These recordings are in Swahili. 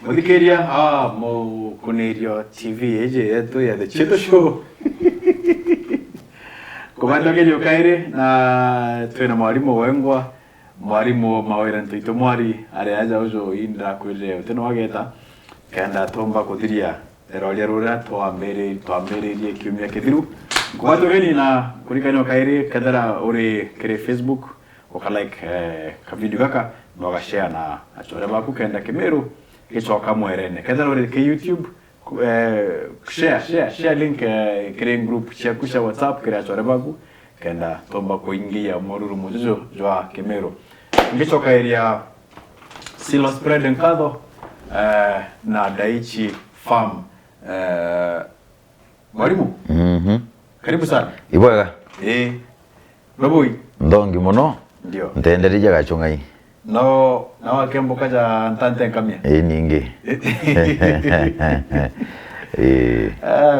Mudikeria mo kunerio TV eje yetu ya The Cheto Show. Komanda ngerio kaire na twena mwalimu wengwa mwalimu Mawira ntuito mwari ari aja ujo indra kwire uteno wageta kanda tomba kuthiria erolia rura twambererie kiumia kithiru kwato geni na kurikano kaire kadara uri kire Facebook ukalike ka video gaka no ga share na achore baku kenda Ameru kichoka mwerene kadara uri ke YouTube share link kire group kusha WhatsApp kire achore baku kenda tomba kuingia moruru mujojo jwa Ameru ngichoka area silo spread nkado na Daichi Farm mwalimu karibu sana ibwaga babui ndongi muno ndio ntenderije gachungai no na wakembo kaja ntante nkamia ningi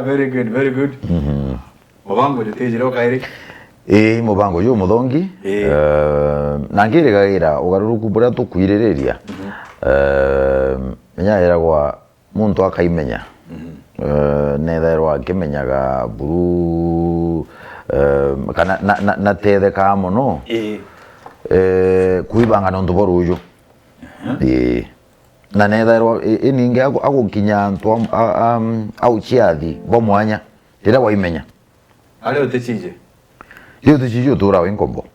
very good mubango tetejiro kaire mubango yo mudongi nangire gaira ugaruruku bura tukwirireria menya era kwa muntu akaimenya netherwa akimenyaga buru kana na tede ka muno kuibanga no nduboru ujo na netherwa ininge agukinya antu au chiathi bo mwanya ira waimenya ale utechije yo tuchije tura wenkombo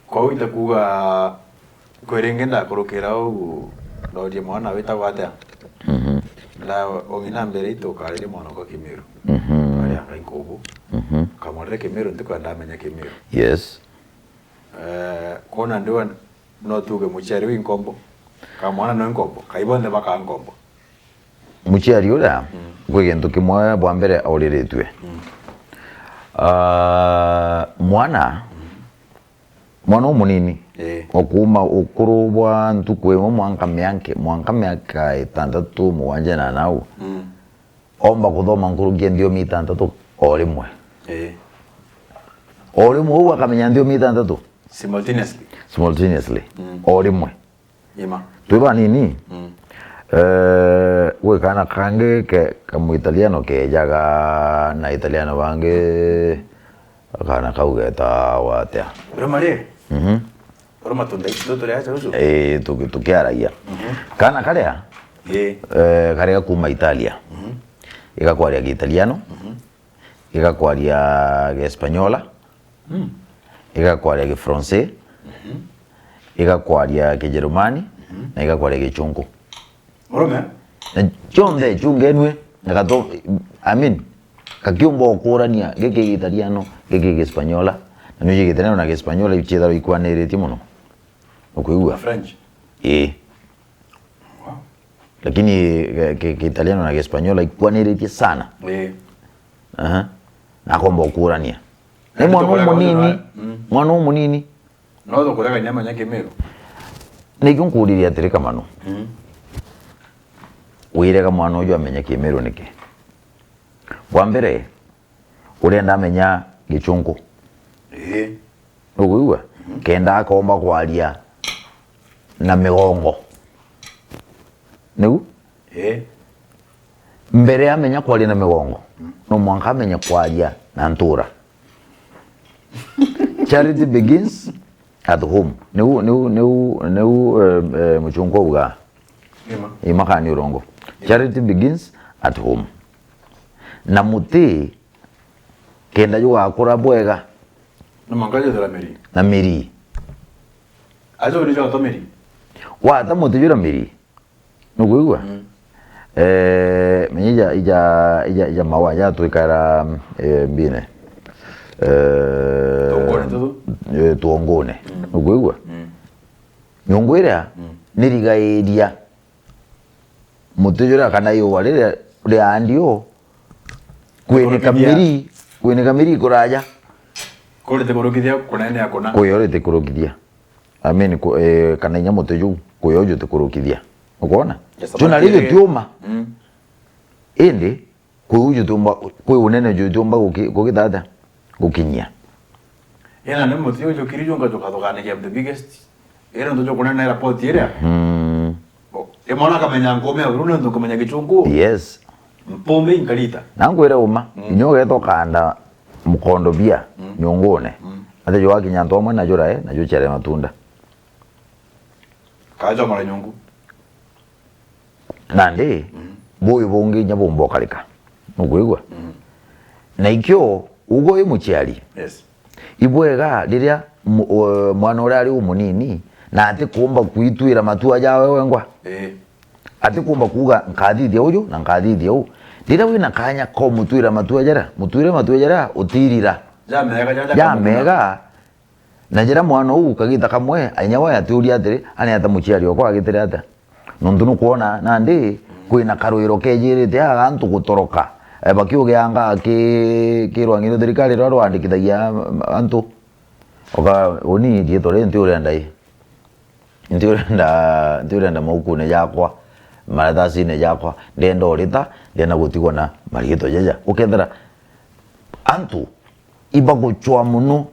kwa wita kuga kwerengenda kurukira ugu ndodie mwana wita gwata la ongina mbere itokarire mwana kwa Ameru ari akaikobu kamore Ameru ndikwanda menya Ameru yes kona ndio no tuge muchari winkombo kamwana no nkombo kaibonde baka nkombo muchari ura gwegento kimwe bwa mbere auriretwe mwana munini okuma ukuru bwa ntukwe mwanka myaka itandatu muwanje na nau omba kuthoma nkuru ndio mitandatu orimwe orimwe akamenya ndio mitandatu simultaneously orimwe yema tuba nini we kana kange ke kamu italiano ke jaga na italiano bange kana kaugeta watea bromare Roma tunda ito ya chazo tukiaraia kana karea karea kuma Italia igakwaria Italiano igakwaria Española igakwaria Francais igakwaria Germani na igakwaria Gichungu Roma chonde chungenwe ngakato amin kakiumbo kurania geke Italiano geke Española na nuje Italiano na Española ichedaro ikwanereti muno okuigwa French wow. Lakini ke Italiano na Española ikwanereti sana na kombo kurania ni mwana munini no do kuraga nyama nyake Ameru ni kunkuriria tereka mano wirega mwana ujo amenya Ameru niki bwa mbere urenda amenya Gichungu okuigwa kenda akomba kwaria na migongo nigu mbere amenya kwaria na migongo no mwanka amenya kwaria na ntura charity begins at home nigu muchungo uga imakani urongo charity begins at home na muti kenda yuga akura bwega no mangaje de la meri na meri azo ni jo to meri wa ta muti yura meri no gwigwa menyeja ija mawa ya tuikara mbine tuongone no gwigwa nyongwera nirigairia muti yura kana yo walire ule andio kwene kameri kuraja kore te korokithia kunene akona koyore te korokithia amen kana nya moteju koyojo te korokithia ukona tuna lile tioma ende koyojo tumba koyo unene jo tumba kokitata kokinya yana nemo tio jo kirijo ngajo kadogane ke the biggest era ndo jo kunene era pot yera Mwana kamenya ngome urune ndo kamenya gichungu. Yes. Mpombe inkalita. Nangwira uma inyoge to kanda mukondo bia nyongone. Ate jo akinya ndo mwana jora na jo chere matunda. Kaja mara nyongu. Nande boy bonge nyabombo kalika. Mugwigwa. Na ikyo ugo imuchiali. Yes. Ibwega riria mwana uri ari umunini na ati kumba kwitwira matua jawe wengwa. Ati kumba kuga nkathithia uyu na nkathithia u. Riria wina kanya ko mutwira matua jara utirira. Ya mega na jira mwana u kagita kamwe anyawa aturia atiri ani ata muchiari okwa agitire ata. Nundu nukuona nandi kwina karuiro kejirite agantu gutoroka. Bakiuge anga kirwangiro thirikari rwa andikithagia antu oka oni dietore ntiurenda maukune yakwa marathasi ne yakwa ndendo rita ndena gutigwa na marigito jaja ukethera antu iba guchwa muno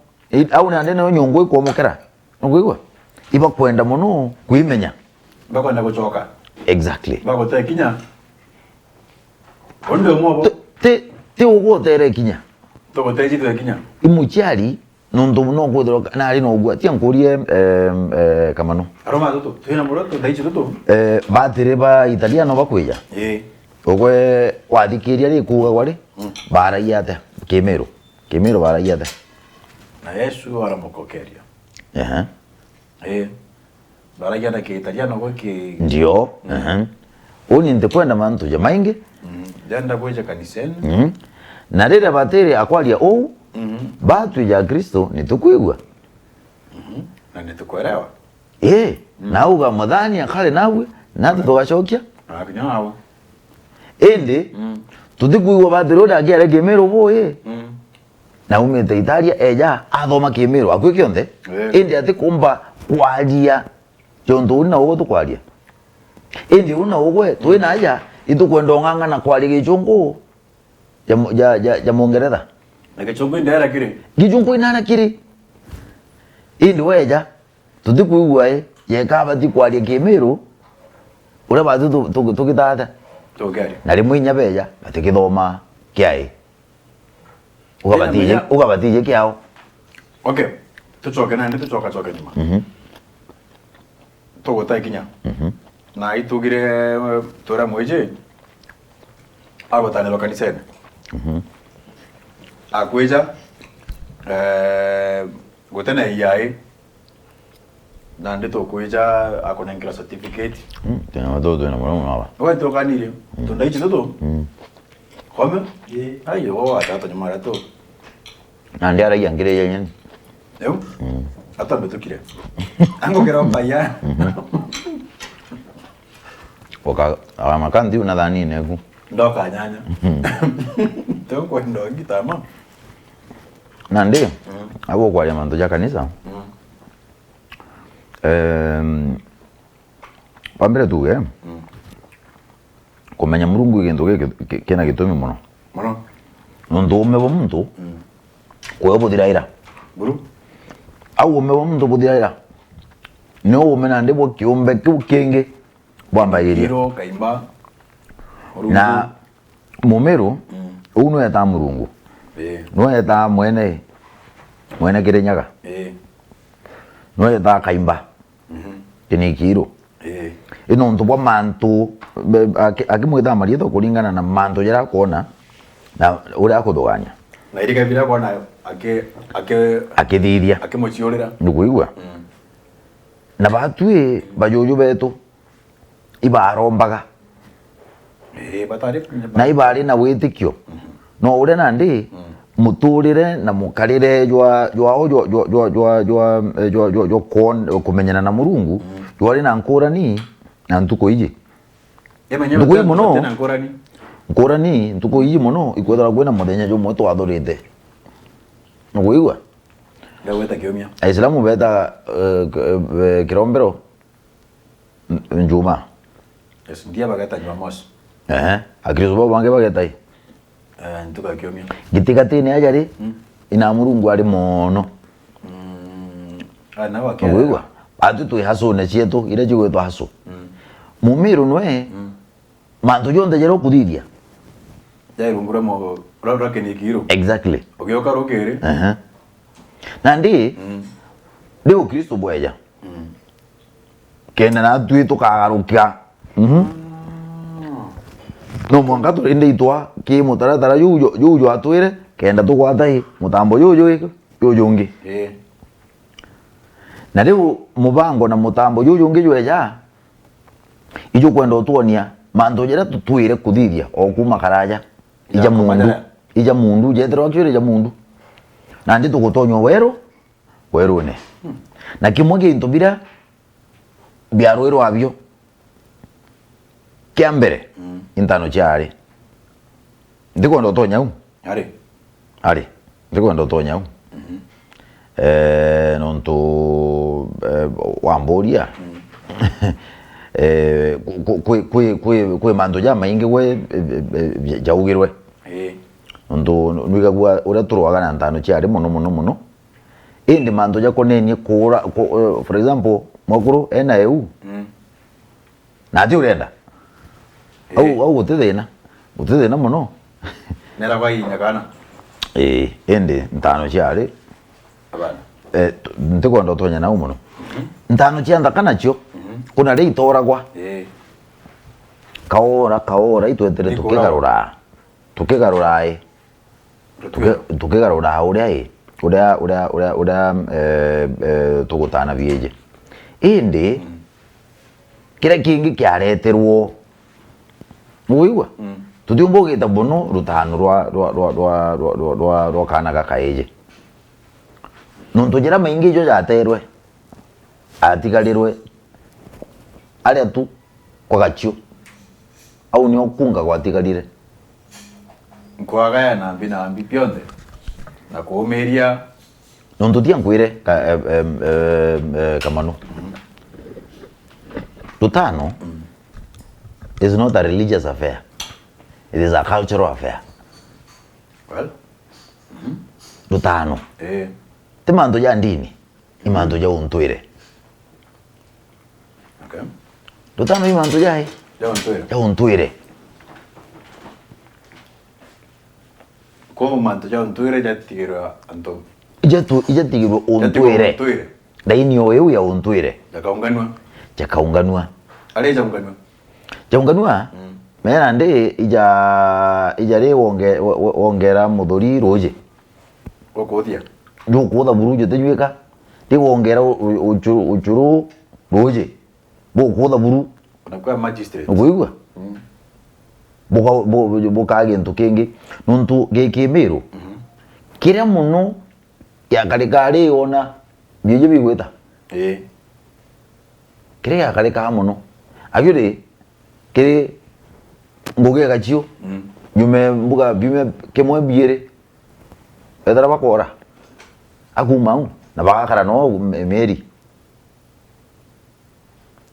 au na ndene nyongo ikomokera ngwigwa iba kwenda muno kuimenya bakwenda guchoka exactly bagote kinya onde mwobo te ugo tere kinya to goteji tere kinya imuchiari nundu no kwithiro na ari no gwa tia nkurie kamano aroma toto twina muroto daichi toto batire ba italiano bakwija ogwe wathikiria ri kuga gwari baragia ate Kemeru baragia ate na Yesu aramukokeria baragia ate ke italiano gwa ke ndio uni ndekwenda mantu ja maingi janda bweja kaniseni na rira batire akwaria o batu ya Kristo nitukwigwa na nitukwelewa na uga madhani akale nawe natu tugacokia akinyawa ende tutikuigwa batire ria agiare Kemeru boye na umete Italia eja athoma Kemeru akwe kionthe ende ati kumba kwaria jonto una ugo tukwaria ende una ugo twina aja itukwenda ng'ang'ana kwaria gichungu ya Mungeretha na gichungu ndera kiri gichungu inana kiri indi weja tutikuigwa yekaba ti kwaria Kemeru ura batu tukitata tugari na rimwe inya beja batikithoma kiai ugabatije kiao okay tuchoke na ndi tuchoka nyuma tugota ikinya na itugire tora mweje agotanelo kanisene akweja gotena iyai na ndi tukweja akonengira certificate tena watoto na mwana mwa wewe tokanire tundaichi toto kome ayo atata nyuma to na ndi ara yangire yenyen hata mbetukire ango kera mbaya oka amakanti unadhani neku ndoka nyanya toko ndo gitama nandi abo kwa manto ya kanisa pambere tu kumenya Mulungu ikintu kena gitumi muno nundu umebo muntu kwe buthiraira buru au umebo muntu buthiraira no umena ndebo kiumbe kiu kingi bwambagiria hiro kaimba na mumeru uno eta Mulungu no eta mwene kirinyaga no eta kaimba tinikiro ino ntubwa mantu akimwitha marieto kuringana na mantu jara kuona na uria akuthugania na irika bila kuona akithithia akimuchiorera ndukuigwa na batue bajojo betu ibarombaga batari na ibari na witikio no uria nandi muturire na mukarire jwa kumenyana na Mulungu jwari na nkurani na ntuko iji ntuko muno nkurani ntuko iji muno ikwethera kwina muthenya jumwe twathurite nukuigwa ndaweta kiumia Aislamu beta kirombero njuma ndia bagata Jumamosi akristo bange bagetai ntuka kiumia gitikatini ajari ina Mulungu ari mono na wakia nukuigwa atu tu haso ne chieto ire jigwe to haso Mumiru nwe manto jonde jero kudidia ya rungura mo rora kenikiro exactly ogyoka rokere na ndi leo Kristo bweja kenda na tui tukagarukia no mwanga turinde itwa ki mutaratara yujo atwire kenda tukwatai mutambo yujo ngi na leo mubango na mutambo yujo ngi jweja ijo kwenda tuonia manto jera tutwire kuthithia o kuma karaja ija mundu jethero actually ija mundu na ndi tugutonyo werune na kimwe gintu bira biarwiro abyo kia mbere intano cyari ndikwenda utonya ari ndikwenda utonya nonto wamboria kwe manto ja maingi we jaugirwe nonto nwigagwa ura turwaga na ntano cyari muno indi manto ja konenie kura for example makuru ena eu na ati urenda au gutithina muno nera bainya kana indi ntano cyari abana ndikwenda utonya na muno ntano cyanda kana cyo kuna ri itoragwa kaora itwetere tukigarura uria tugutana bieje indi kira kingi kiareterwo muigwa tutiumbugita muno rutano rwa kana gakaeje nonto jira maingi jo jaterwe atigarirwe aria tu kwa gachio au ni okunga gwatigarire nkwaga na ambi pionde na kuumiria nonto tiankwire kamano rutano is not a religious affair, it is a cultural affair. Well, rutano te manto ja ndini i manto ja untwire okay rutano i manto ja untwire ko manto ja untwire ja tigiro anto ija tigiro untwire daini oyo ya untwire jakaunganwa ale jaunganwa mena ndi ija ri wongera muthuri roje gokothia ndukuotha buru te jwika ti wongera uchuru roje bukuotha buru na kwa magistrate uguigwa buka gintu kingi nuntu gikimiru kiria muno ya karikari ona bije bigwita kiria karika muno agyuri kiri mbuge gachio nyume mbuga bime kemwe biere edara bakora akumau na bakakara no meri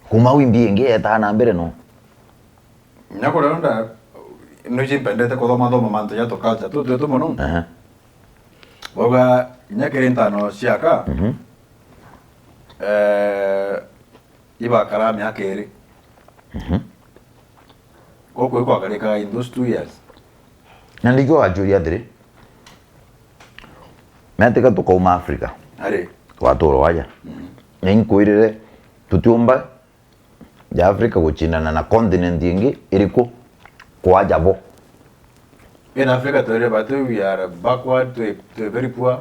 kumau imbienge etana mbere no nakora nda no jimpendete ko doma manto ya to culture tu mono boga nyakere ntano siaka iba kara myakere koko kwa kareka in those 2 years nandiko ajuria dire meteka tukoma Africa are watoro waja ninkuirire tutiumba ya Africa guchinana na continent ingi iriko kwa jabo in Africa we are backward to very poor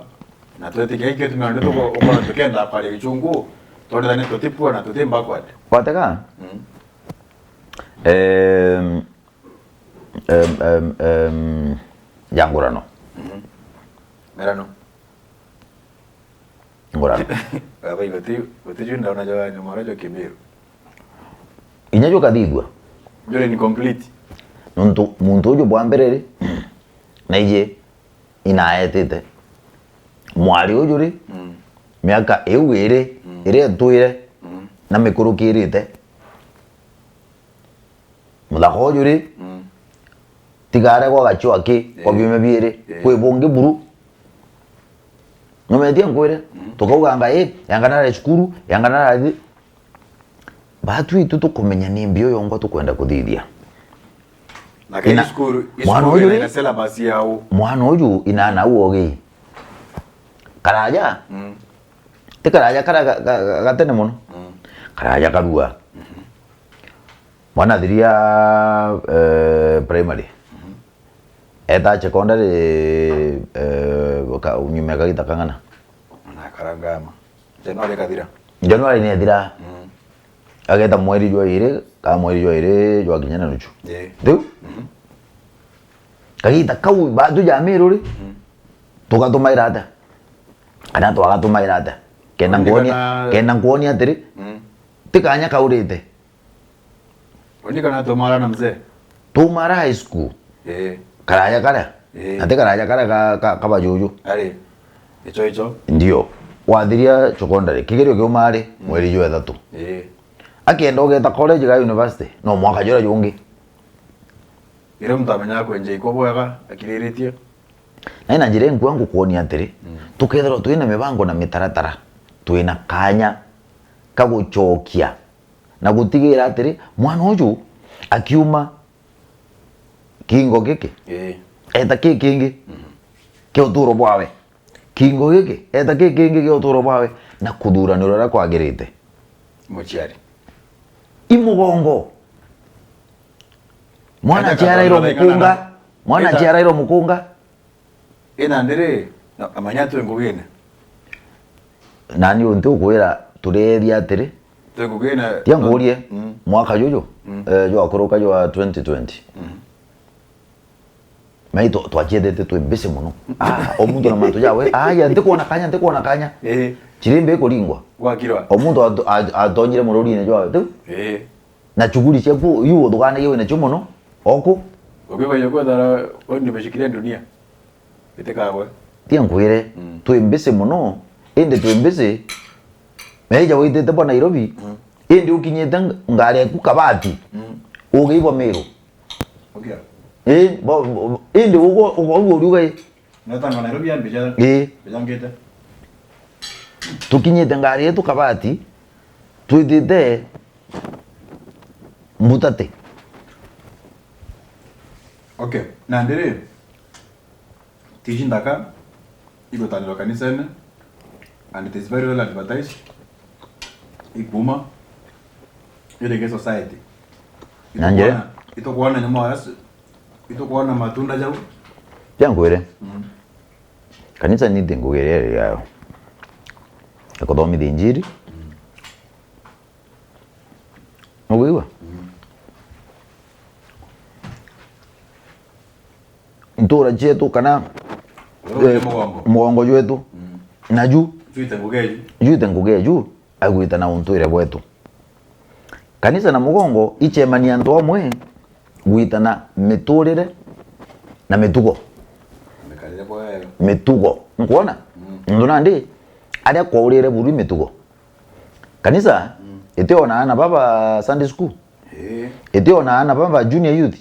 na tutikeke kitu ngando tuko kwa tukenda pale chungu tolera ni tutipua na tutim backward wateka jangurano merano ngurano aba igoti junda unajoa ni marajo Kimeru inyajo kadidwa jole ni complete nuntu muntu ujo bwamberere na ije inaetete mwari ujo ri miaka ewere ire tuire na mikurukirite mulaho juri tigare kwa gacho ake kwa bime biere kwe bonge buru no media ngwere tukauga yangana ra skuru yangana ra batu itu tukumenya ni mbio yongwa tukwenda kuthithia lakini skuru ina syllabus yao mwana uyu inana uogi karaja te karaja gatene muno karaja karua mwana thiria primary eta secondary unyume kagita kangana na karangama January ni thira ageta mweri jwa ire jwa kinyana nuchu tu kagita kau batu ja Ameru ri tukatumaira ata kana twagatumaira ata kena ngoni atiri tikanya kaurite Wani kana tumara na mzee tumara high school karaja kara ate karaja kara kaba juju ari icho ndio wathiria secondary kigerio kio mari mweri jwa 3 akienda ugeta college ga university no mwaka jora jungi ire mtamenya kwenje ikobwega akiriritie na ina njire nkwangu kuonia atiri tukethero twina mibango na mitaratara twina kanya kaguchokia na gutigira atiri mwana uyu akiuma kingo giki eta kingi kio turo bwawe kingo giki eta kingi kio turo bwawe na kuthuranira ra kwagirite muchiari imugongo mwana chiarairo mukunga ina ndire amanya twengugine nani untu kwira turethia atiri twengugine tiangurie mwaka juju jwa kuruka jwa 2020 maito twachethete twi busy muno omuntu na mantu jawe aya ndikuona kanya chirimbe kuringwa gwakirwa omuntu atonyire mururi-ini jwa tu na chuguri chepu yu thugana yewe na chumono oku okibaye kwethara oni beshikiria dunia itekagwe tiankwire twi busy muno indi twi busy meja witete po Nairobi indi ukinyete ngari yaku kabati ugiibwa Meru okay indi ugo urugai natanga Nairobi ya bija bijangete tukinyete ngari yetu kabati twitite mutate okay na ndire tijindaka igotaniro kanisene and it is very well advertised iguma ile society nanje itokuona nyama yas itokuona matunda jau tiankwire kanisa ni ngugere yayo ekothomithia injiri ugiwa ntura chetu kana mugongo jwetu na ju juite ngugeju agwita na untuire bwetu kanisa na mugongo ichemania ntu amwe gwitana miturire na mitugo nkuona nduna ndi aria kwaurire buru mitugo kanisa itiona ana baba Sunday school itiona ana baba junior youth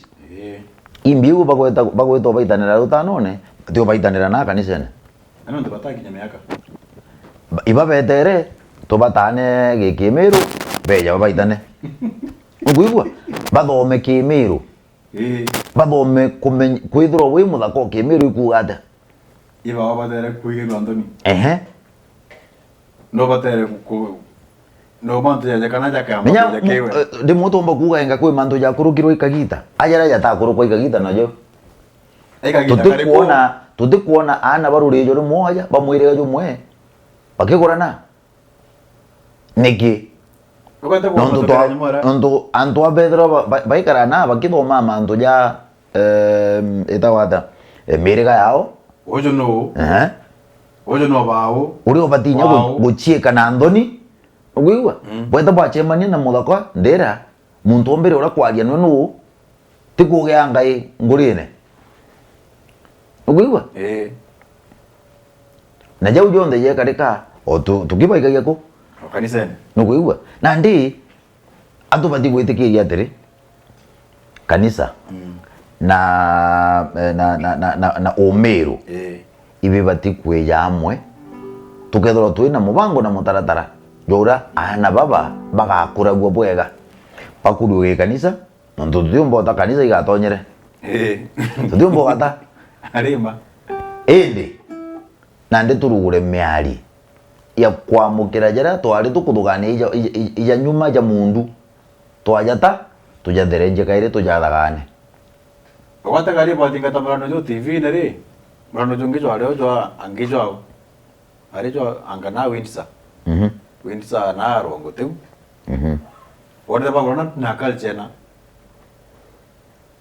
imbiu bagweta baitanira rutanone tio baitanira na kanisa ne ano ntibataki nyamyaka iba betere tubatane gikimiru beja baitane uguigwa bathome kimiru bathome kwithirwo wi muthako kimiru ikugate iba wabatere kuigirwa Anthony no batere no mantu ya kana jaka manya ndi mutomba kuga enga kwi mantu ya kurukirwo ikagita ajara ya ta kurukwa ikagita najo tutikuona ana barurijo ri moja bamwirega jo mwe bakigorana niki antu abethero baikara na bakithoma mantu ja etawata miriga yao ojo no bao uri obatinya guchieka na Anthony ugigwa bweta bwachemania na muthakwa ndera muntu ombere ura kwaria no tikuge ngai ngurine ugigwa na jau jonde ye karika o tukibaikagia ko kanisene ugigwa na ndi antu bati gwitikiria atiri kanisa na Ameru ibe bati kweja amwe tukethoro twina mubango na mutaratara jora ana baba bagakura bwega pakudu kanisa ndo tuomba ta kanisa igatonyere tuomba gata arima ende nande turugure miari ya kwamukira jara twari tukudugane ija nyuma ja mundu twajata tujatherenje kaire tujathagane wata kari patinga tamrano jo TV nare mrano jonge jo areo jo angejo arejo angana winsa winsa na rongo teu worde ba gona na kalchena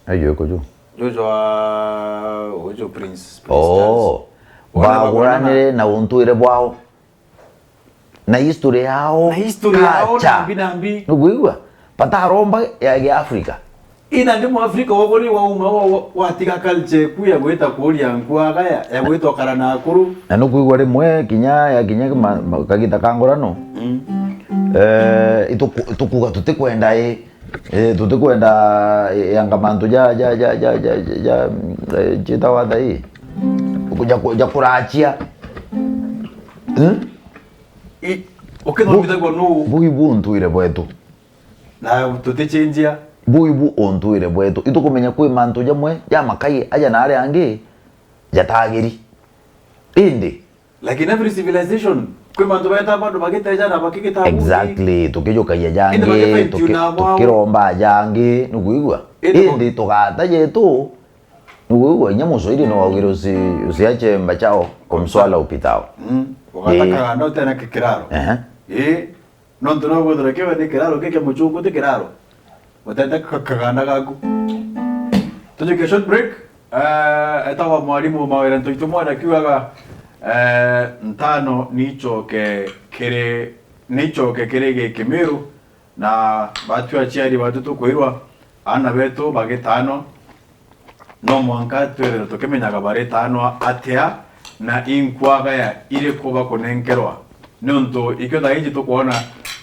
ayo ko jo ojo prince oh ba gurane na untuire bwao na history yao nambi nuguigwa pata romba ya Afrika ina ndimo Afrika wogori wa uma wa tika kalche kuya gweta kuria nkwa kaya ya gweta karana akuru na nuguigwa rimwe kinya kagita kangorano itukuga tutikwenda tutikwenda yanga mantu ja chita wada kuja kurachia okedo mitagwa no buibu ntuire bwetu na tutechenjia buibu ontuire bwetu itukumenya kwi mantu jamwe ya makai aja na ale angi jatagiri indi like in every civilization kwi mantu baita bado bageta jana bakikita exactly tukijuka ya jangi tukiromba jangi nuguigwa indi tugata yetu nuguigwa nyamuso ili no wagiro usiache mbachao komswala upitao wakataka no tena kikiraro no ntono godora ke bade kiraro ke muchuko te kiraro watata kakagana gaku tuje short break etawa mwalimu Mawira ntoitumwana kiwaga ntano nicho ke kerege Ameru na batu ya chiari batu tukwirwa ana beto bagetano no mwanka twere tokemenyaga bare tano atia na inkwaga ya ile kuba konenkerwa nonto ikyo daiji tukona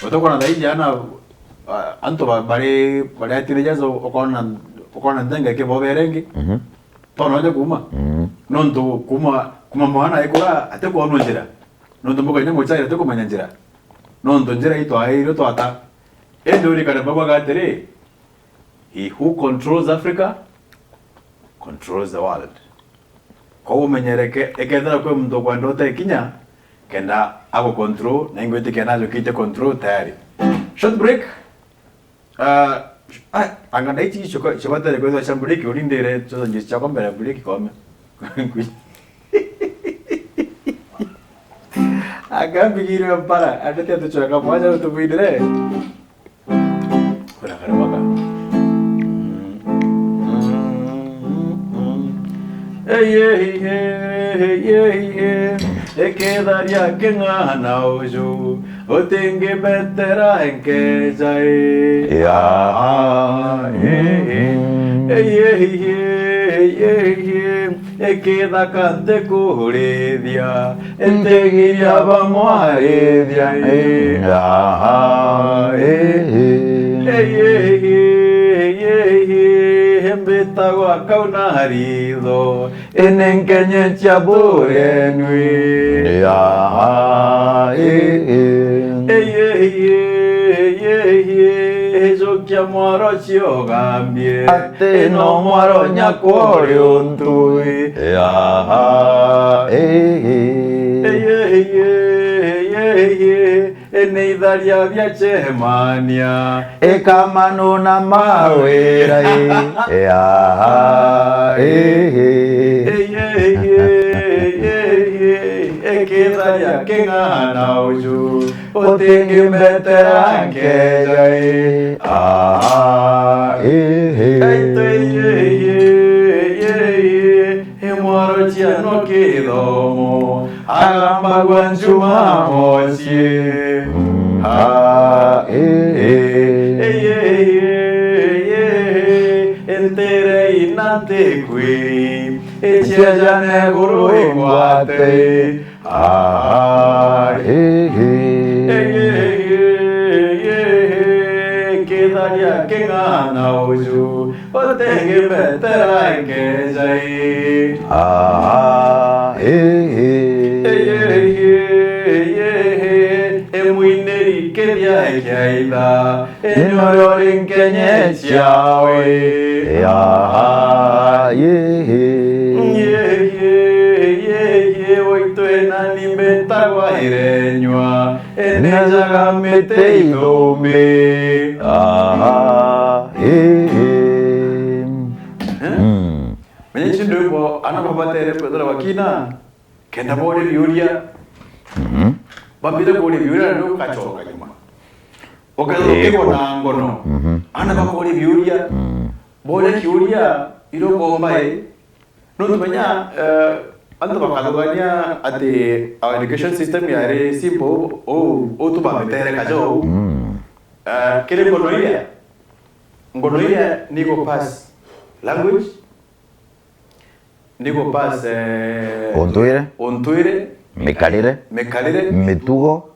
otokona daiji ana anto bare atirejazo okona ndenga ke boberengi tono je kuma nonto kuma mwana ekora ate ko ono njira nonto mboka nyango chaira ate ko manyanjira nonto njira ito airo to ata endo ri kada bagwa gatere he who controls Africa controls the world ko menyereke ekendra ko mndo kwa ndote kinya kenda ako control na ingwete kenazo kite control tayari short break angana ichi chobata le kwa short break ulindere chozo njisa kwa mbele break kome agambigiro para adete atuchoka mwaja utubidire kuna karabaka quedaría que ngana ojo o tengue betera en que jae queda cante curedia enteguiria vamos a heredia embetagua caunarido en enqueñe chaburenui yo que amoro chio gambie ate no moro nyakore untui eneidaria viache mania ekamano na Mawira quedaría que ngana ojo o tengue betera que jae moro chia no quedomo agamba guanchuma mosie entere inante qui echia ya neguro iguate quedaría que ngana ojo o tengue betera que jae emuineri queria Kene kiaitha ino rinkenye ciawe ya ye oitwena nimetagwa irenywa enejaga mete ithumbi menye chindu bo anababatere kwethera wakina kenda bore biuria babire bore biuria ndo kachoka nyuma okero na ngono anabakore biuria bore kiuria iro bombae no tumenya ando bakadoganya ate our education system yare simple o tu bametere kajo kile ngonoia niko pass language niko pass ontuire mekalire metugo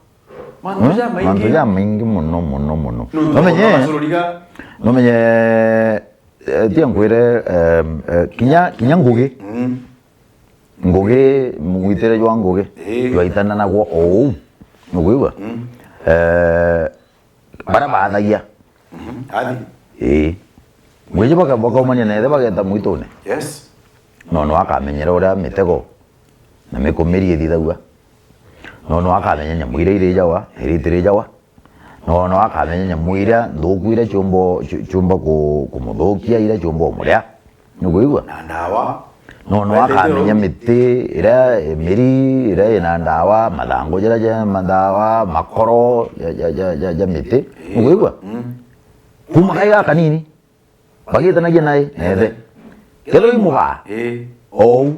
mantuja maingi muno no menye tiangwire kinya ngugi mugwitere jwa ngugi jwaitana nagwo ou nugwiwa bara bathagia mwije bakaumania nethe bageta mwitune no akamenyera uria mitego na mikumirie thithaua no akamenya nyamu iria iri jawa iritiri jawa no akamenya nyamu iria thuku iria chumba kumuthukia iria chumba umuria nugwiwa na ndawa no akamenya miti iria miri iria ina ndawa mathangu jira mandawa makoro ya miti nugwiwa kuma kaiga kanini bagitanagia naye nethe kero imuga ou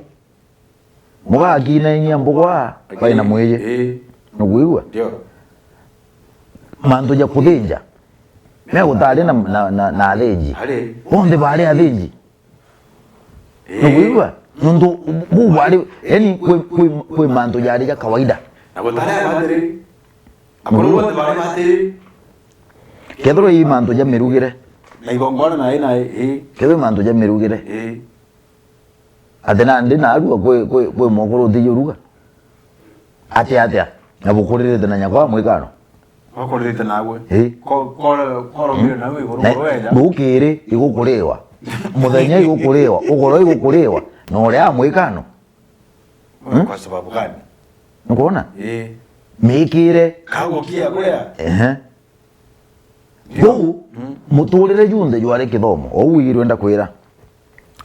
muga kina inya mbugwa baina mwije nugwiwa ndio mantu ja kuthinja me gutari na athinji bonde bari athinji nugwiwa nundu bu bari yani kwe mantu jari ja kawaida na gutari batiri akoro bonde bari batiri kedro i mantu ja mirugire na igongona na ina kedro mantu ja mirugire atena ndi na arua kwe mokoro thijuruga atia na bukurire tena nyakwa mwikano wakorite nawe koro mire nawe igoroweja bukire igukuriwa muthenya igukuriwa ugoro igukuriwa no ria mwikano kwa sababu gani nukuona mikire kagokia kuria yo muturire junthe jware kithomo ou irwenda kwira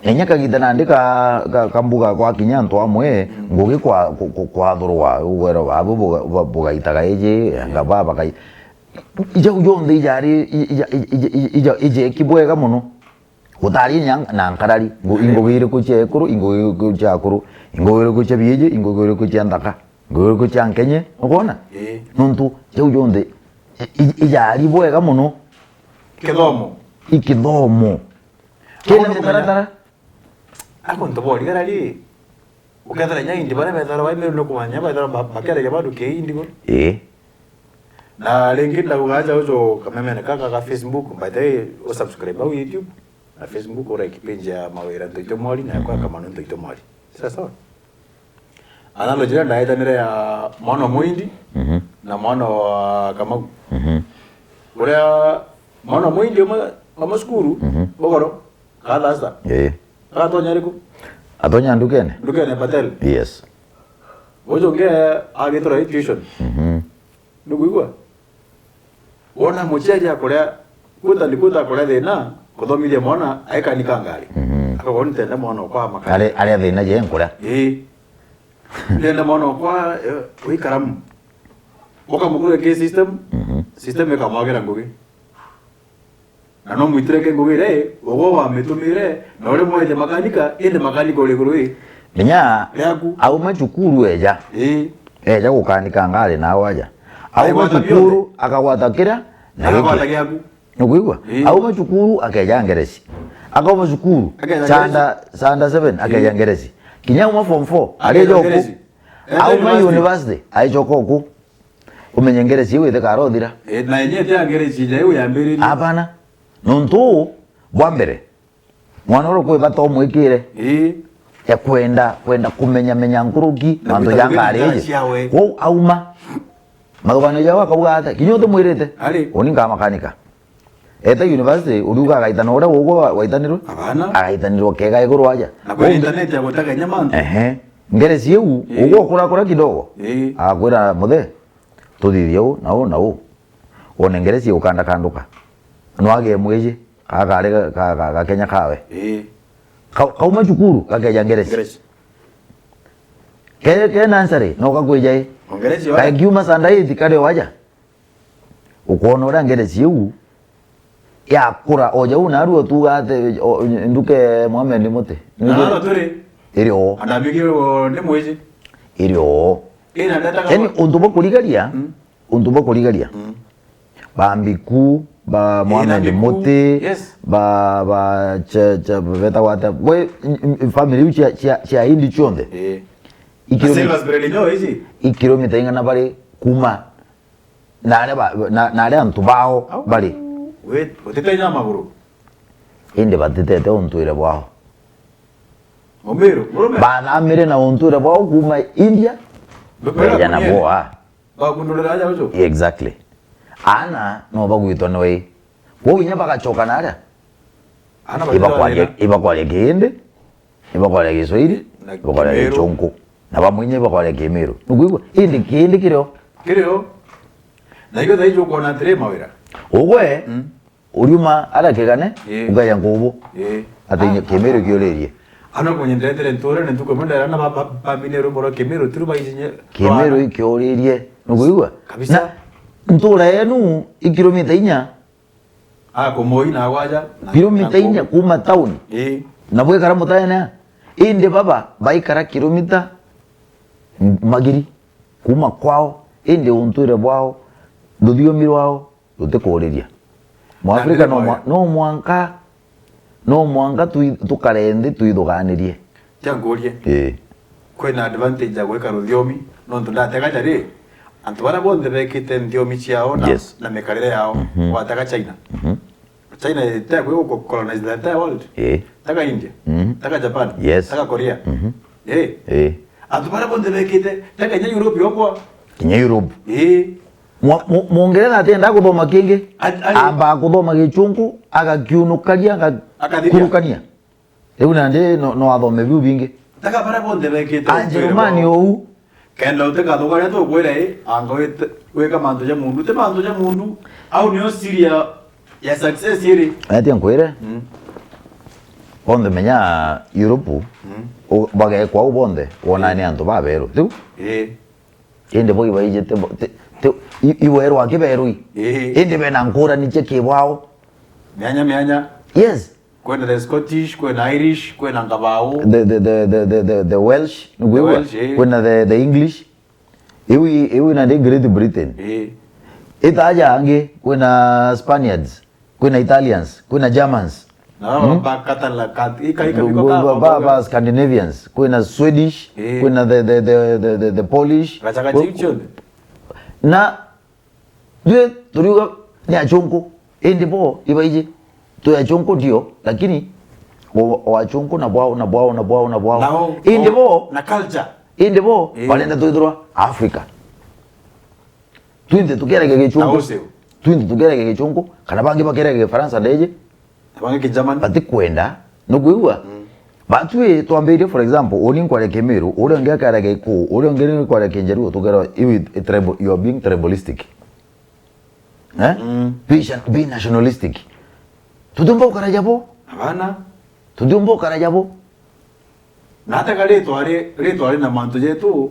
enyaka githana ndika kambuga kwa kinyanto amwe ngugi kwa thurwa ugwero babo bugaitaga eje ngaba bakai ija ujonde ijari ije kibwega muno utari na nkarari ingogire kuche kuru ingogire kucha kuru ingogire kucha bieje ingogire kucha ndaka ingogire kucha nkenye ukona nuntu je ujonde ijari bwega muno ikithomo kene metaratara ako ntobori garari ukethera nyaindi bara bethara baime no kumanya bethara bakerege bandu ke indigo na linki la ugaja uzo kamemene kaka ka Facebook baadaye o subscribe au YouTube na Facebook ora kipindi ya Mawira Ntoito Mwali na kwa kama Ntoito Mwali sasa analo jira ndaita nire ya mwana mwindi na mwana wa Kamau ora mwana mwindi mama skuru bogoro kala asa atonya riku atonya ndukene Patel yes ojo nge agitora tuition nduguigwa ona mucheja kuria kuta kuria thina kuthomithia mwana aikanika ngari akagoni tenda mwana kwa makari ale thina je nkuria tenda mwana kwa wikaramu ukamukuru ke system ikamwagira ngugi na no mwitireke ngugire ugo wa mitumire na ule mweje makanika ende makanika ule gurui nya au machukuru eja gukanika ngari na waja au machukuru akagwatakira na akagwatakiaku nugwigwa au machukuru akeja ngeresi akao machukuru sanda 7 akeja ngeresi kinya uma form 4 arejo ku au ma university aichoko ku umenye ngeresi withe karothira na yenye tia ngeresi je uyambiri hapana nuntu bwambere mwana ro kwe bato mwikire ya kwenda kumenya nguruki mandu yangareje wo auma madugano jawa kabugata kinyote mwirete oni nga makanika eta university uduga gaitana ora wogo waitaniro abana agaitaniro kega iguru aja na kwa internet ya gotaka nyamantu ngere siu ugo kura kidogo akwira muthe tuthithio nao one ngere siu kanda kanduka no age mweje agare ga Kenya kawe kauma chukuru kageja ngeresi ke nansari no kagweja ngeresi wa kiuma sandai tikare waja ukono ora ngeresi yu ya kura oja unaruo tugate nduke Mohamed Mute na tore irio anabigiro ne mweje irio ina ndata yani untubo kuligalia bambiku ba Mohamed Mute ba cha beta wata we family cha hindi chonde ikilomita ingana bali kuma nare antu bao bali we otetaina maguru inde batete ontuire bwao Ameru bana amere na ontuire bwao kuma India ya na boa ba kundola aja uzo exactly ana no bagwito noe wo nya bagachoka nara ana iba kwa legende iba kwa legiswahili iba kwa lechonko na bamwenye iba kwa legemeru nugwigwa indi kindi kiryo na hiyo daijo kona tre Mawira ogwe uriuma ala kegane ugaya ngobo ati kemeru kyolerie ana kwenye ndendere ntore ne tuko menda na ba minero boro kemeru turuba izinye kemeru ikyolerie nugwigwa kabisa ntura yenu ikilomita inya komoi na waja kilomita inya kuma town na bwe kara mutayana inde baba baikara kilomita magiri kuma kwao inde unture bwao nduthio mirwao tutikoreria mu Afrika no mwanka tukarende tuithuganirie tangorie kwena advantage ya gweka rudhiomi no ndatega jari antu bara bonde bekite ndiomi ciao na mekarire yao wataka China China ita kwa colonize the entire world taka India taka Japan taka Korea antu bara bonde bekite taka nya Europe yokwa nya Europe Mongereza atenda kuthoma kingi amba kuthoma gichungu agakiunukaria agakurukania riu nande no athome biu bingi taka bara bonde bekite Anjerumani ou kenda uteka thogara to gwere angoite weka mantu ja mundu te mantu ja mundu au niyo siria ya success iri ati ankwere bonde menya Europe o bagae kwa bonde wona ni antu babero tu inde bogi baije te iwero akiberu inde bena nkora ni cheke wao mianya yes kwenda the Scottish kwenda Irish kwenda ngabao the Welsh kwenda the English iwi na the Great Britain itaja ange kwenda Spaniards kwenda Italians kwenda Germans na bakatala baba Scandinavians kwenda Swedish kwenda the Polish na je turiwa ni achonko ende bo ibaije to achonko ndio lakini wachonko na bwao ende bo na culture ende bo balenda tuidrwa Africa twinde tugerege gechonko kana bangi bakerege Faransa ndeje bangi ki German bati kwenda no kuigwa batwe twambeire for example oni nkware kemeru ore ngekarege ko ore ngere kware kenjeru tugera iwi tribal you are being tribalistic be nationalistic tudumbo karajabo abana tudumbo karajabo nataka letware na mantu jetu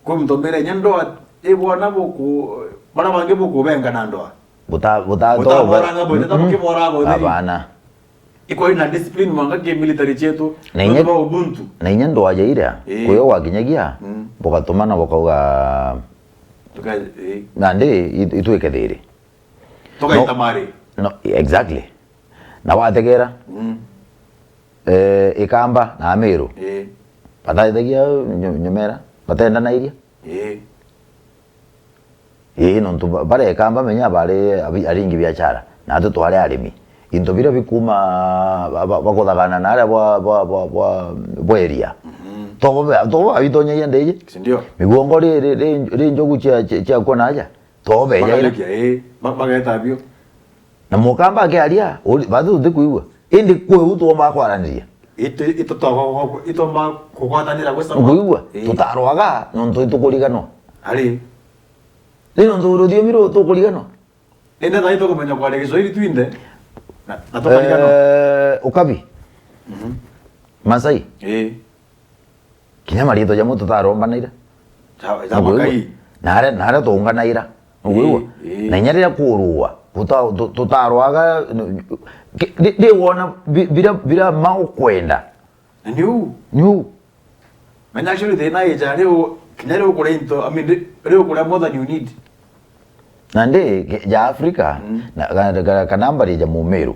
ko mtombere nyandoa ebwana boku bana bange boku benga na ndoa buta abana iko ina discipline mwanga ke military chetu na ubuntu na inyando wajaira kuyo wakinyagia bokatumana bokauga nande ituike thiri toka itamari no exactly na wategera ikamba na Ameru pataithagia nyomera patenda na iria no ntu bare ikamba menya bare aringi biashara na atu tware arimi into bira bikuma bakothagana na ara bwa area toba abitonya yende ye sindio migongo re njogu cha kona aja tobe ya bageta bio na mukamba ke alia badu ndikuiwa indi kwe uto makwaraniria ito togo ito ma kugwatanira gwesa kuiwa tutarwaga nonto itukurigano ali rino nduro dio miro tukurigano enda daito kumenya kwa Kiswahili twinde na tukurigano ukabi Masai kinya marito jamo tutaromba naira chama kai nare tonga naira uguiwa na nyarira kurua tutarwaga de wona bira mau kwenda new manya actually they na eja leo kinyare ukore into I mean leo ukore more than you need nande ja Africa na kanambari ja mumeru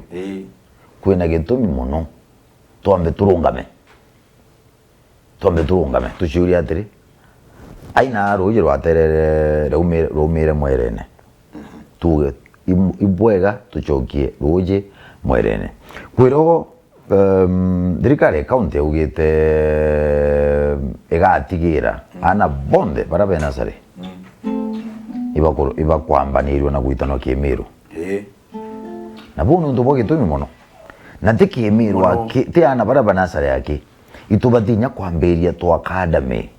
kwina gitumi muno twambe turungame tuciuri atiri aina ruji rwaterere rumire mwerene tuge ibwega tucokie ruji mwerene kwiro thirikari county ugite igatigira ana bonde bara benasari ibakwambanirwe na gwitanwa Kimiru na bunu ndo bogitumi muno na Kimiru te ana bara benasari yake itubatinya kwamberia to academy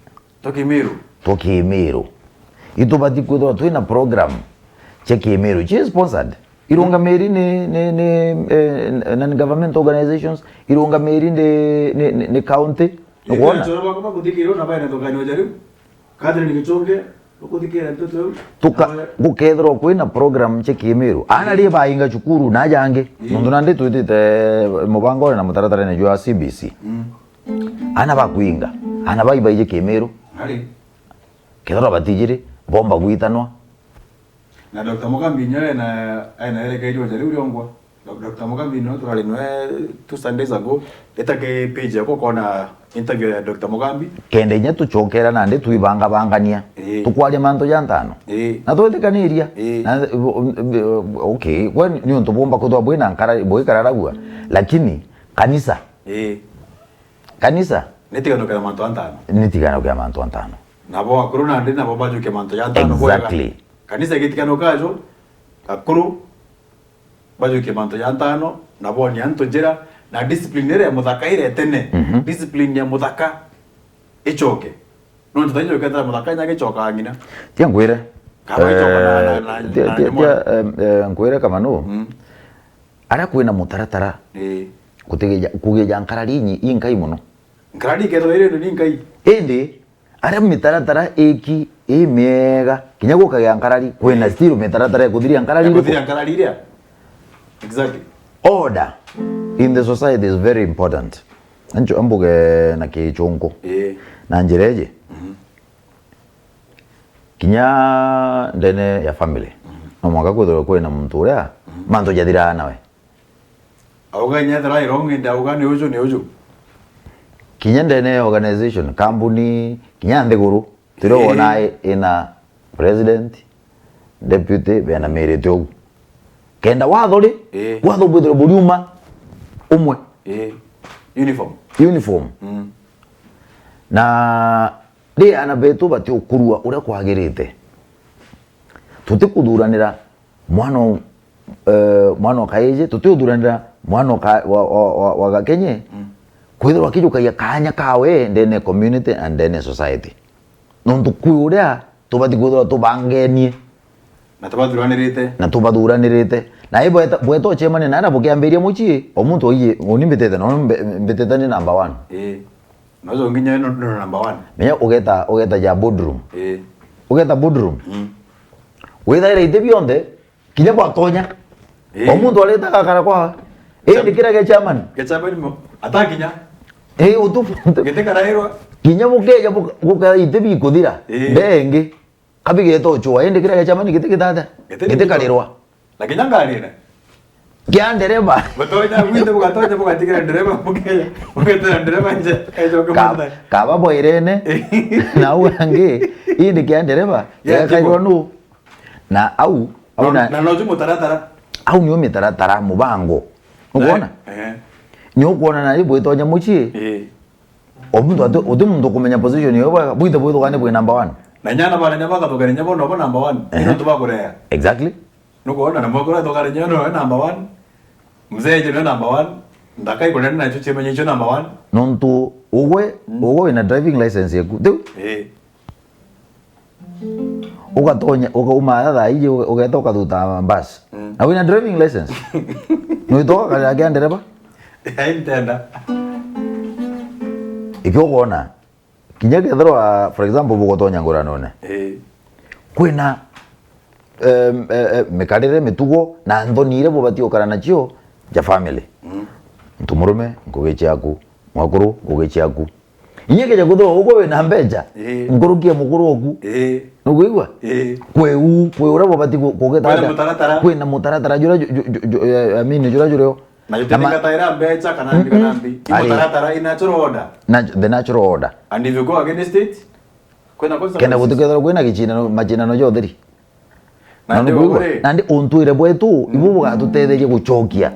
to Kimiru itubati kwithwa twina program che Kimiru che sponsored irunga meri non government organizations irunga meri ne county ukona kama kuthikirwo na baina tokanyo jariu kadri nikichonge ukuthikira mtoto gukethirwo kwina program che Kimiru ana ri bainga cukuru na jange mundu nande twitite mubango na mutaratara ne jwa CBC ana bakwinga ana baibaije Kimiru ali kethirwo batijire bomba gwitanwa na Dr. Mugambi nyawe na aina ele kaijwa jariu riongwa Dr. Mugambi no turali no 2 Sundays ago etake page yako kona interview ya Dr. Mugambi kende nya tuchokera nande tuibanga bangania tukwale manto ya ntano na twetekaniria na okay when ni onto bomba kutwa bwina nkara boikararagua lakini kanisa netigano kya manto antano nabo akuru nande nabo baju kya manto ya ntano exactly kanisa gitikano kajo akuru baju kya manto ya ntano nabo ni anto jera na disciplinary ya muthaka ire tene discipline ya muthaka ichoke no tutajo kata muthaka nyage choka ngina tia ngwire kama ichoka na ngwire kama no ara kwina mutaratara kugeja nkarari inkai muno nkarari ketho ire ni inkai ende ara mitaratara eki emega kinya gukagya nkarari kwina still mitaratara kuthiria nkarari ire exactly order in the society is very important ancho ambuge na kichungu na njireje kinya ndene ya family no mwaka kwithirwo kwina muntu uria manto jathira nawe auga nyathira irongi ndauga ni uju kinya ndene organization company kinya ndiguru tirona ina president deputy bena merito kenda wathori watho bwithiro buriuma umwe uniform na ri ana betu bati ukurua uria kwagirite tutikuthuranira mwana kaije tutithuranira mwana wa gakenye kwithirwa kijukagia kanya kawe ndene community and ndene society nontu kuuria tubati kwithirwa tubangenie na tubathuranirite na ibo bweto chemane na ara bukiambiria muchie omuntu oye onimbitete no mbitete ni number 1 nozo nginya no number 1 menya ugeta ja boardroom ugeta boardroom withaira ite bionde kinya gwatonya omuntu aleta kakara kwa ndikira ke chairman mo atakinya utu gitekara hirwa kinya bukeja buka ite bi kuthira ndenge kabige to chwa ndikira ke chairman gitekitata gitekalirwa lakini ngarira kya ndereba batonya mwinde bugatonya bugatikira ndereba bukeya bugeta ndereba nje ejo komanda kaba boirene na uange indi kya ndereba ya kairwa nu na au na noju mutaratara au nyo mitaratara mubango ubona nyo kuona na ibo itonya muchi omuntu atu muntu kumenya position yo buite buito kane bwe number 1 na nyana bana nyama katokana nyabo no number 1 ino tuba kurea exactly nuko ona na mwakora tokana nyano number 1 mzee je number 1 ndakai kuna na chuche menye cho number 1 nontu uwe ina driving license yeku tu ukatonya ukauma tha ije ugetoka thuta bus na wina driving license no itoka kaya ndereba haintenda ikiogona kinya kethirwa for example bugotonya ngura none kwina mekarire mitugo na nthonire bubati ukara nacio ja family ntumurume ngugi ciaku mwakuru ngugi ciaku inyeke ja kutho ugo wina mbeja ngurukia mukuru oku nuguigwa kwe ura bubati kugeta kwina mutaratara jura amini jura jureo na yutenika taira mbeja kana mbi kana mbi mutaratara in natural order the natural order and if you go against it kwina kosa kena gutukethera kwina gichina machina no jotheri nandi untuire bwetu ibu bugatutetherie guchokia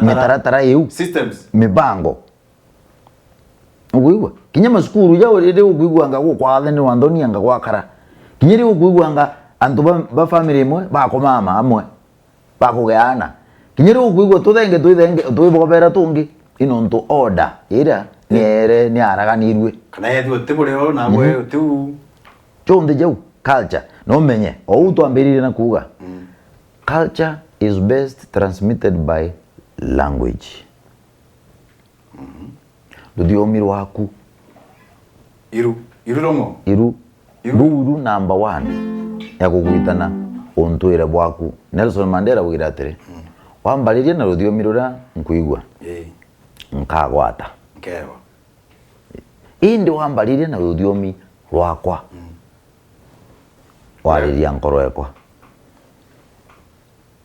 mitaratara yu systems mibango uguigwa kinya masukuru yao riri uguigwa nga kwa theni wa ndoni anga kwa kara kinya ri uguigwa nga antu ba family imwe ba komama amwe ba kugeana kinya ri uguigwa tuthenge tuibogobera tungi ino ntu order ira niere ni araganirwe kana yetu tibuleo nawe tu chonde jau culture no menye o twambirire na kuga culture is best transmitted by language rudiomi rwaku iru romo ruru number 1 ya kugwitana ontwire bwaku Nelson Mandela wigira atire wambaririe na rudiomi rura nkuigwa nkagwata nkewa indi wambaririe na rudiomi rwakwa wariria nkoro yakwa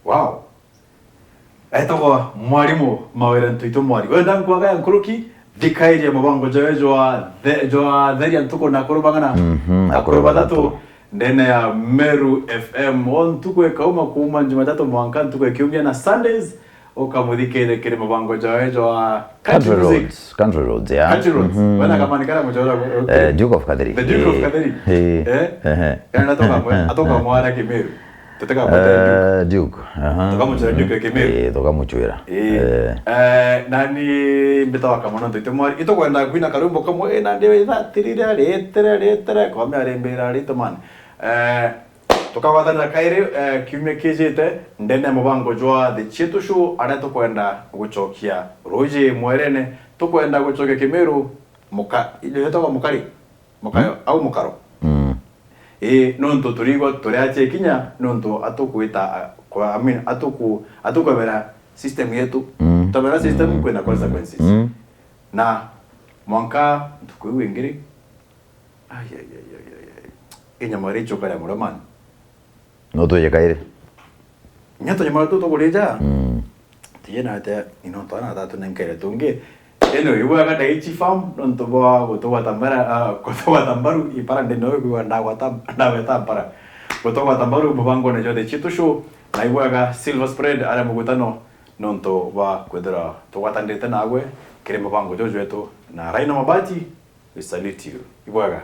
wow etogwa mwarimu Mawira ntuito mwari wenda nkwaga nkuruki dikairia mabango jwa theria ntuko na kurubangana akuruba tatu ndene ya Ameru FM on tuko kauma kuuma Jumatatu mwanka tuko kiumia na Sundays okamuthikire kire mabango jwa country roads yeah country roads wana kama nikara mjora Duke of Kadiri the Duke of Kadiri kana atoka mwana Kimeru tutaka bata Duke toka mchira Duke Kimeru toka mchira nani mbitawa kama ndo itemwari ito kwenda kwina karumbo kamwe na ndio ithatirira letere kwa mrembera ritoman tukawatana kaire kiumia kijite ndene mubango jwa the chetu show ara tukwenda guchokia roje mwerene tukwenda guchokia Kimeru muka ile hetoka mukari mukayo au mukaro nonto turigo turiache kinya nonto atukuita kwa atukubera system yetu tabera system kwenda consequences na mwanka tukuwingiri inyamari chokara muraman no to yekaire nyato nyamara to goreja tiyena ata inotana tatu nenkere tunge eno iwa ga daichi farm nonto bo gotowa tambaru iparande no iwa ndaweta para gotowa tambaru mubango ne jode chitu show na iwa ga silver spread ara mugutano nonto wa kwedra to watandete nawe kire mubango jojo eto na raino mabati we salute you iwa ga